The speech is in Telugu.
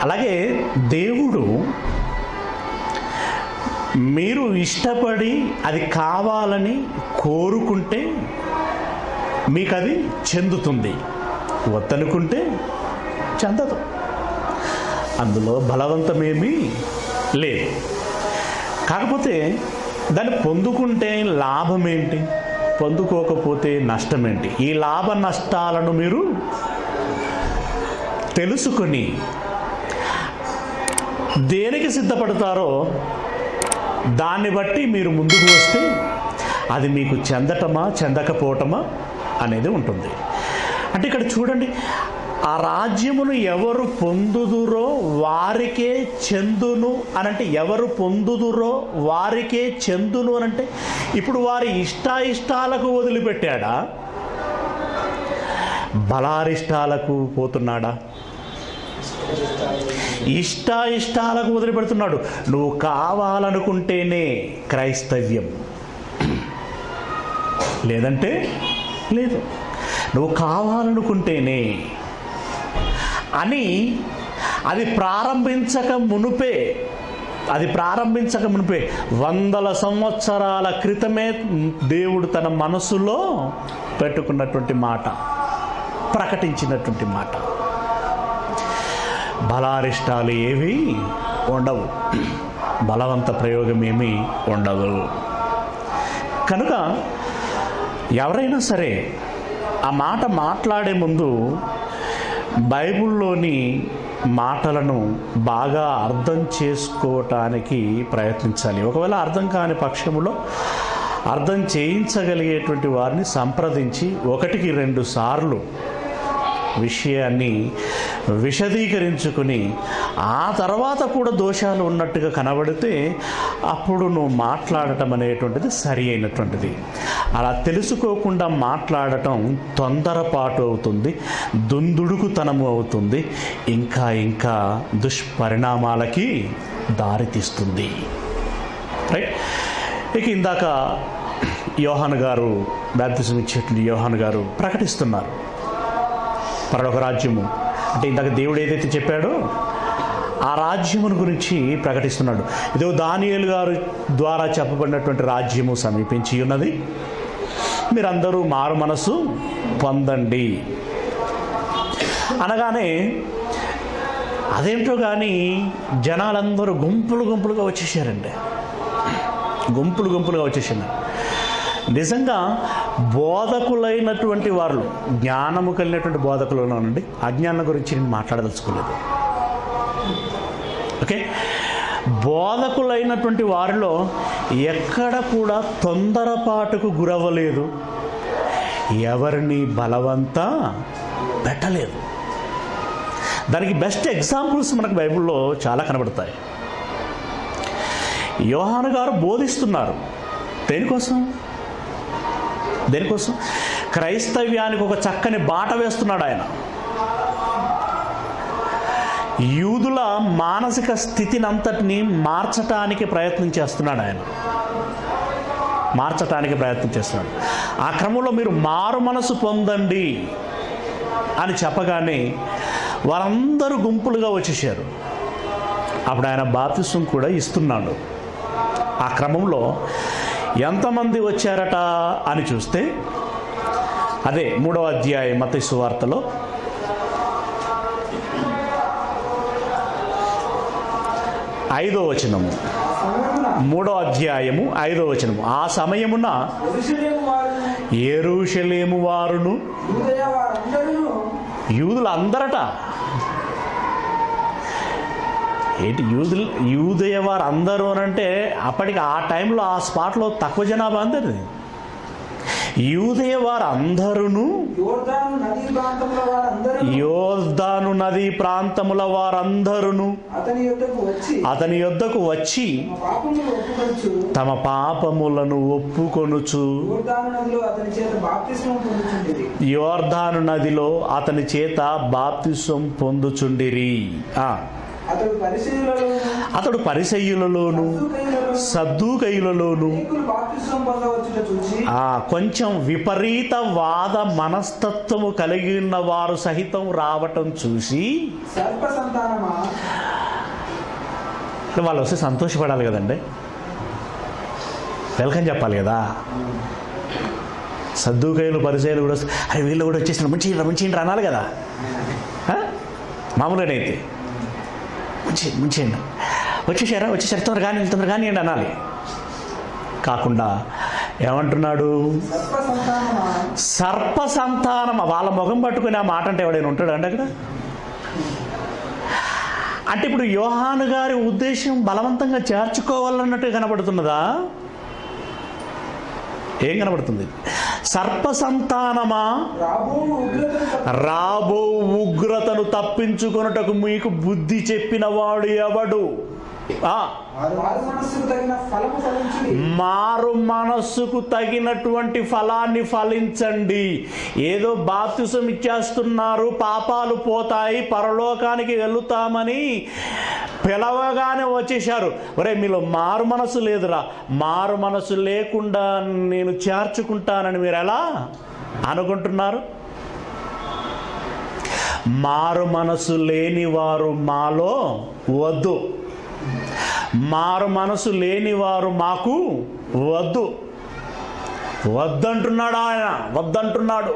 అలాగే దేవుడు మీరు ఇష్టపడి అది కావాలని కోరుకుంటే మీకు అది చెందుతుంది, వద్దనుకుంటే చెందదు. అందులో బలవంతమేమీ లేదు. కాకపోతే దాన్ని పొందుకుంటే లాభం ఏంటి, పొందుకోకపోతే నష్టం ఏంటి? ఈ లాభ నష్టాలను మీరు తెలుసుకొని దేనికి సిద్ధపడతారో దాన్ని బట్టి మీరు ముందుకు వస్తే అది మీకు చెందటమా చెందకపోవటమా అనేది ఉంటుంది. అంటే ఇక్కడ చూడండి, ఆ రాజ్యమును ఎవరు పొందుదురో వారికే చెందును అనంటే, ఎవరు పొందుదురో వారికే చెందును అనంటే ఇప్పుడు వారి ఇష్టాయిష్టాలకు వదిలిపెట్టాడా, బలారిష్టాలకు పోతున్నాడా? ఇష్టాయిష్టాలకు వదిలిపెడుతున్నాడు. నువ్వు కావాలనుకుంటేనే క్రైస్తవ్యం, లేదంటే లేదు. నువ్వు కావాలనుకుంటేనే అని అది ప్రారంభించక మునుపే 100 సంవత్సరాల క్రితమే దేవుడు తన మనసులో పెట్టుకున్నటువంటి మాట, ప్రకటించినటువంటి మాట. బలారిష్టాలు ఏవి ఉండవు, బలవంత ప్రయోగం ఏమీ ఉండదు. కనుక ఎవరైనా సరే ఆ మాట మాట్లాడే ముందు బైబిల్లోని మాటలను బాగా అర్థం చేసుకోవటానికి ప్రయత్నించాలి. ఒకవేళ అర్థం కాని పక్షములో అర్థం చేయించగలిగేటువంటి వారిని సంప్రదించి 1-2 సార్లు విషయాన్ని విశదీకరించుకుని ఆ తర్వాత కూడా దోషాలు ఉన్నట్టుగా కనబడితే అప్పుడు నువ్వు మాట్లాడటం అనేటువంటిది సరి అయినటువంటిది. అలా తెలుసుకోకుండా మాట్లాడటం తొందరపాటు అవుతుంది, దుందుడుకుతనము అవుతుంది, ఇంకా దుష్పరిణామాలకి దారితీస్తుంది. రైట్. ఇక ఇందాక యోహాను గారు, బాప్తిసం ఇచ్చేటువంటి యోహాను గారు ప్రకటిస్తున్నారు పరలోక రాజ్యము అంటే ఇందాక దేవుడు ఏదైతే చెప్పాడో ఆ రాజ్యమును గురించి ప్రకటిస్తున్నాడు. ఇదో దానియేలు గారు ద్వారా చెప్పబడినటువంటి రాజ్యము సమీపించి ఉన్నది, మీరందరూ మారు మనసు పొందండి అనగానే అదేంటో కానీ జనాలందరూ గుంపులుగా వచ్చేసారండి. గుంపులుగా వచ్చేసారు. నిజంగా బోధకులైనటువంటి వారు, జ్ఞానము కలిగినటువంటి బోధకులనండి, అజ్ఞానం గురించి నేను మాట్లాడదలుచుకోలేదు. ఓకే, బోధకులైనటువంటి వారిలో ఎక్కడ కూడా తొందరపాటుకు గురవ్వలేదు, ఎవరిని బలవంత పెట్టలేదు. దానికి బెస్ట్ ఎగ్జాంపుల్స్ మనకు బైబిల్లో చాలా కనబడతాయి. యోహాను గారు బోధిస్తున్నారు. దేనికోసం? క్రైస్తవ్యానికి ఒక చక్కని బాట వేస్తున్నాడు ఆయన. యూదుల మానసిక స్థితిని అంతటిని మార్చటానికి ప్రయత్నం చేస్తున్నాడు. ఆ క్రమంలో మీరు మారు మనసు పొందండి అని చెప్పగానే వారందరూ గుంపులుగా వచ్చేసారు. అప్పుడు ఆయన బాప్తిసం కూడా ఇస్తున్నాడు. ఆ క్రమంలో ఎంతమంది వచ్చారట అని చూస్తే అదే 3వ అధ్యాయం మత్తయి సువార్తలో 5వ వచనము, 3వ అధ్యాయము 5వ వచనము. ఆ సమయమున యెరూషలేము వారును యూదులందరట. ఏంటి యూదయ వారు అందరూ అనంటే అప్పటికి ఆ టైంలో ఆ స్పాట్లో తక్కువ జనాభా అందరిది. యూదయ వారు అందరూను, యోర్దాను నదీ ప్రాంతముల వారందరూను అతని యొద్దకు వచ్చి తమ పాపములను ఒప్పుకొనుచు యోర్దాను నదిలో అతని చేత బాప్తిసం పొందుచుండిరి. అతడు పరిసయ్యులలోను సద్దూకయ్యులలోను కొంచెం విపరీత వాద మనస్తత్వము కలిగి ఉన్న వారు సహితం రావటం చూసి వాళ్ళు వస్తే సంతోషపడాలి కదండి, వెల్కమ్ చెప్పాలి కదా. సద్దూకయ్యులు పరిచయాలు కూడా అరే వీళ్ళు కూడా వచ్చేసిన ముంచేయండి అనాలి కదా. మామూలుగానైతే ముంచేయండి, వచ్చేసారు తొందరగా కానీ అనాలి. కాకుండా ఏమంటున్నాడు, సర్ప సంతానం. వాళ్ళ ముఖం పట్టుకుని ఆ మాట అంటే ఎవడైనా ఉంటాడు అండి అక్కడ? అంటే ఇప్పుడు యోహాను గారి ఉద్దేశం బలవంతంగా చేర్చుకోవాలన్నట్టు కనబడుతున్నదా? ఏం కనబడుతుంది? సర్ప సంతానమా, రాబో ఉగ్రతను తప్పించుకొనుటకు మీకు బుద్ధి చెప్పిన వాడు ఎవడు? మారు మనస్సుకు తగినటువంటి ఫలాన్ని ఫలించండి. ఏదో బాప్తిసం ఇచ్చేస్తున్నారు, పాపాలు పోతాయి, పరలోకానికి వెళుతామని పిలవగానే వచ్చేశారు. ఒరే మీలో మారు మనసు లేదురా, మారు మనసు లేకుండా నేను చేర్చుకుంటానని మీరు ఎలా అనుకుంటున్నారు? మారు మనసు లేని వారు మాలో వద్దు, మారు మనసు లేని వారు మాకు వద్దంటున్నాడు ఆయన, వద్దంటున్నాడు.